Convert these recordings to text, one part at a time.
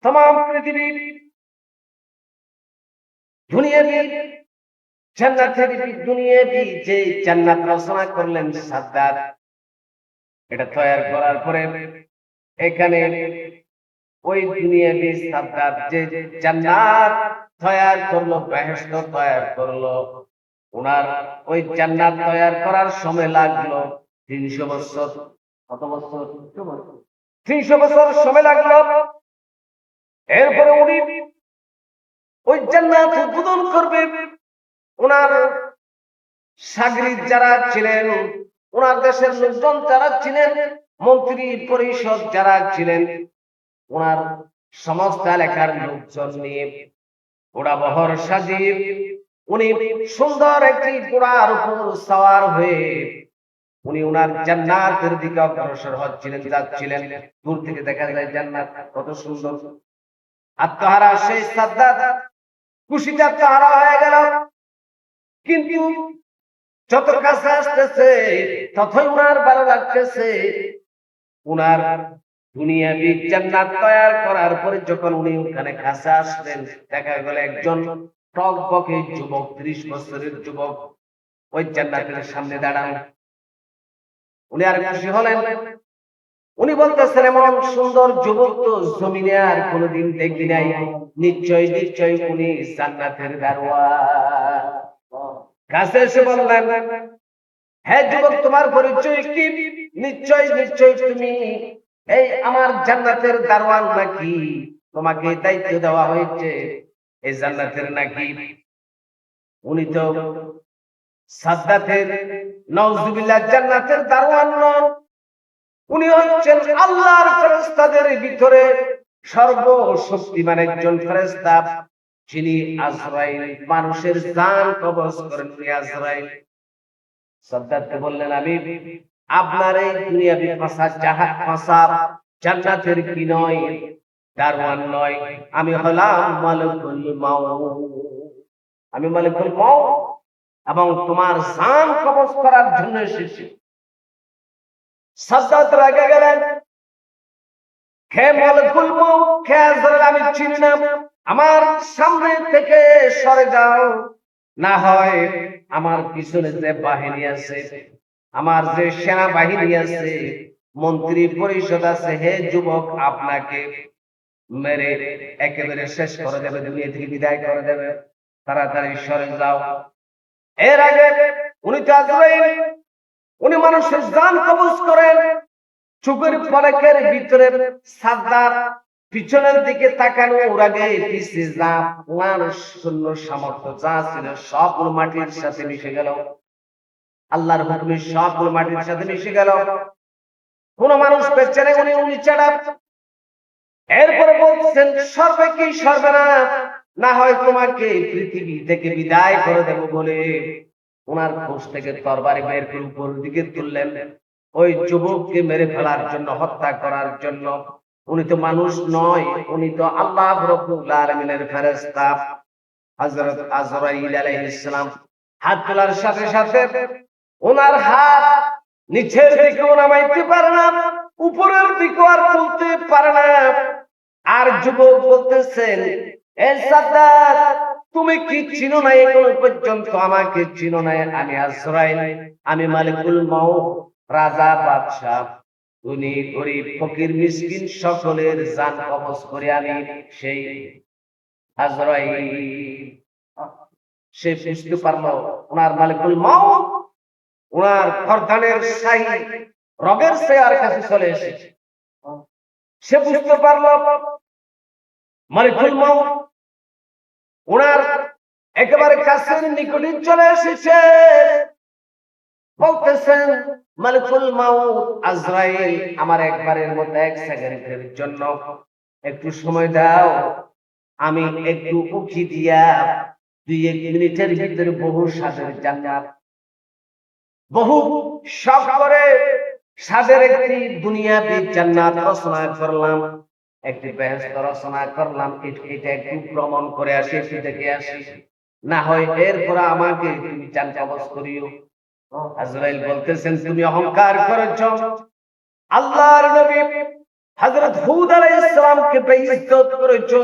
तमाम पृथ्वी দুনিয়াবি জান্নাতের দুনিয়াবি যে জান্নাত রচনা করলেন সাদ্দাত, এটা তৈরি করার পরে এখানে ওই দুনিয়াবি সাদ্দাত যে জান্নাত তৈরি করলো, বেহেশত তৈরি করলো, ওনার ওই জান্নাত তৈরি করার সময় লাগলো 300 বছর। কত বছর? 300 বছর সময় লাগলো। এরপরে উনি ওই জান্নাত উদ্বোধন করবে। ওনার সাগরিদ যারা ছিলেন, ওনার দেশের লোকজন যারা ছিলেন, মন্ত্রী পরিষদ যারা ছিলেন, ওনার সমস্ত এলাকার লোকজন নিয়ে ঘোড়া বহর সাজিয়ে উনি সুন্দর একটি ঘোড়ার উপর সওয়ার হয়ে উনি ওনার জান্নাতের দিকে অগ্রসর হচ্ছিলেন, যাচ্ছিলেন। দূর থেকে দেখা যায় জান্নাত কত সুন্দর। আত্মহারা সেই সাদ্দাত খুশিতে আত্মহারা হয়ে গেল। কিন্তু যত কাছে আসতেছে ততই উনার ভালো লাগতেছে। উনার দুনিয়াবি জান্নাত তৈরি করার পরে যখন উনি ওখানে কাছে আসলেন, দেখা গেল একজন টকবকে যুবক, 30 বছরের যুবক ওই জান্নাতের সামনে দাঁড়ান। উনি আর খুশি হলেন। উনি বলতেছেন, এমন সুন্দর যুবক তো জমিনে আর কোনোদিন দেখি নাই। নিশ্চয় নিশ্চয় উনি জান্নাতের দারোয়ান। কাছে এসে বললেন, হ্যাঁ যুবক, তোমার পরিচয় কি? নিশ্চয় নিশ্চয় তুমি এই আমার জান্নাতের দারোয়ান নাকি? তোমাকে দায়িত্ব দেওয়া হয়েছে এই জান্নাতের নাকি? উনি তো সাদ্দাতের, নাউজুবিল্লাহ, জান্নাতের দারোয়ান নন। উনি হচ্ছেন আল্লাহর ফেরেশতাদের ভিতরে সর্বশক্তিমান একজন ফেরেশতা, যিনি আজরাইল, মানুষের জান কবজ করেন। উনি আজরাইল। সাদ্দাতকে বললেন, আমি আপনার এই দুনিয়াবি ফাঁসা জান্নাতের কি নয়, দারওয়ান নয়, আমি হলাম মালিকুল মাউত। আমি মালিকুল মাউত এবং তোমার জান কবজ করার জন্য এসেছি। সাদ্দাত রেগে গেলেন, কে মালিকুল মাউত, কে আজরাইল, আমি চিনি না। আমার সামনে থেকে সরে যাও, না হয় আমার পিছনে যে বাহিনী আছে, আমার যে সেনা বাহিনী আছে, মন্ত্রী পরিষদ আছে, হে যুবক, আপনাকে মেরে একেবারে শেষ করে দেবে, দুনিয়া থেকে বিদায় করে দেবে। তাড়াতাড়ি সরে যাও। এর আগে উনি তো আজরাইল, উনি মানুষের জান কবজ করেন। চোখের পলকের ভিতরে সাদ্দাত পিছনের দিকে তাকানো, ওর আগে পিছিয়ে যা ওনার শূন্য সামর্থ্য যা ছিল সব মাটির সাথে মিশে গেল। আল্লাহর হুকুমে সব মাটির সাথে মিশে গেল। কোন মানুষ বেঁচে নেই, উনি ছাড়া। এরপরে বলছেন, সর্বে কি সর্বে না, না হয় তোমাকে পৃথিবী থেকে বিদায় করে দেব বলে ওনার খোঁজ থেকে তরবারি বের করে উপর দিকে তুললেন ওই যুবককে মেরে ফেলার জন্য, হত্যা করার জন্য। উনি তো মানুষ নয়, উনি তো আল্লাহ রাব্বুল আলামিনের ফেরেশতা হযরত আজরাইল আলাইহিস সালাম। হাত তোলার সাথে সাথে ওনার হাত নিচের দিকেও নামাইতে পারে না, উপরের দিকেও আর তুলতে পারে না। আর যুবক বলতেছেন, এ সাদ্দাত, তুমি কি চিনো না? এখন পর্যন্ত আমাকে চিনো না। আমি আজরাইল, আমি মালিকুল মাউত, রাজা বাদশাহ, উনি গরিব ফকির মিসকিন সকলের জান কবজ করে আমি সেই আজরাইল। সে বুঝতে পারলো ওনার মালিকুল মাউত ওনার গর্দানের শাহী রগের চেয়ার কাছে চলে এসেছে। সে বুঝতে পারলো মালিকুল মাউত ওনার একেবারে কাছের নিকটে চলে এসেছে। বলতেছেন, মালিকুল মাউত আজরাইল, আমার একবারের মতো এক সেকেন্ডের জন্য একটু সময় দাও। আমি একটু উকি দিয়া 2-1 মিনিটের ভিতরে বহু স্বাদের জান্নাত, বহু শখ করে স্বাদের একটি দুনিয়াবি জান্নাত রচনা করলাম, একটি বেহেশত রচনা করলাম। এটা একটু ভ্রমণ করে আসি, একটু দেখে আসি, না হয় এরপর আমাকে তুমি জান কবজ করিও। আজরাইল বলতেছেন, তুমি অহংকার করেছ। আল্লাহর নবী হযরত হুদ আলাইহিস সালামকে রবকে বেইজ্জত করেছো,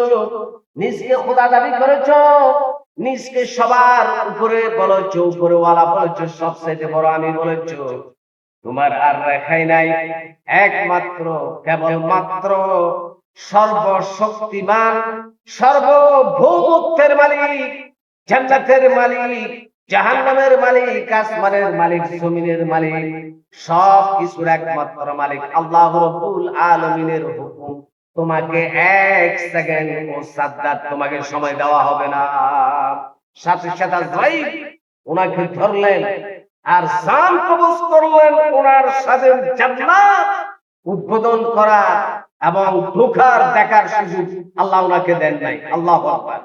নিজকে খোদা দাবি করেছো, নিজকে সবার উপরে বলেছো, উপরেওয়ালা বলেছো, সবচেয়ে বড় আমি বলেছো, তোমার আর রেখাই নাই। একমাত্র কেবলমাত্র সর্বশক্তিমান, সর্বভৌমত্বের মালিক, জান্নাতের মালিক, জাহান্নামের মালিক, আসমানের মালিক, জমিনের মালিক, সব কিছুর একমাত্র মালিক আল্লাহ রাব্বুল আলামিনের হুকুম তোমাকে 1 সেকেন্ড ও সাদ্দাত তোমাকে সময় দেওয়া হবে না। সাথে সাথে আজরাইল ওনাকে ধরলেন আর জান কবজ করলেন। ওনার সাথে জান্নাত উদ্বোধন করা এবং ঢোকার দেখার সুযোগ আল্লাহ ওনাকে দেন নাই। আল্লাহু আকবার।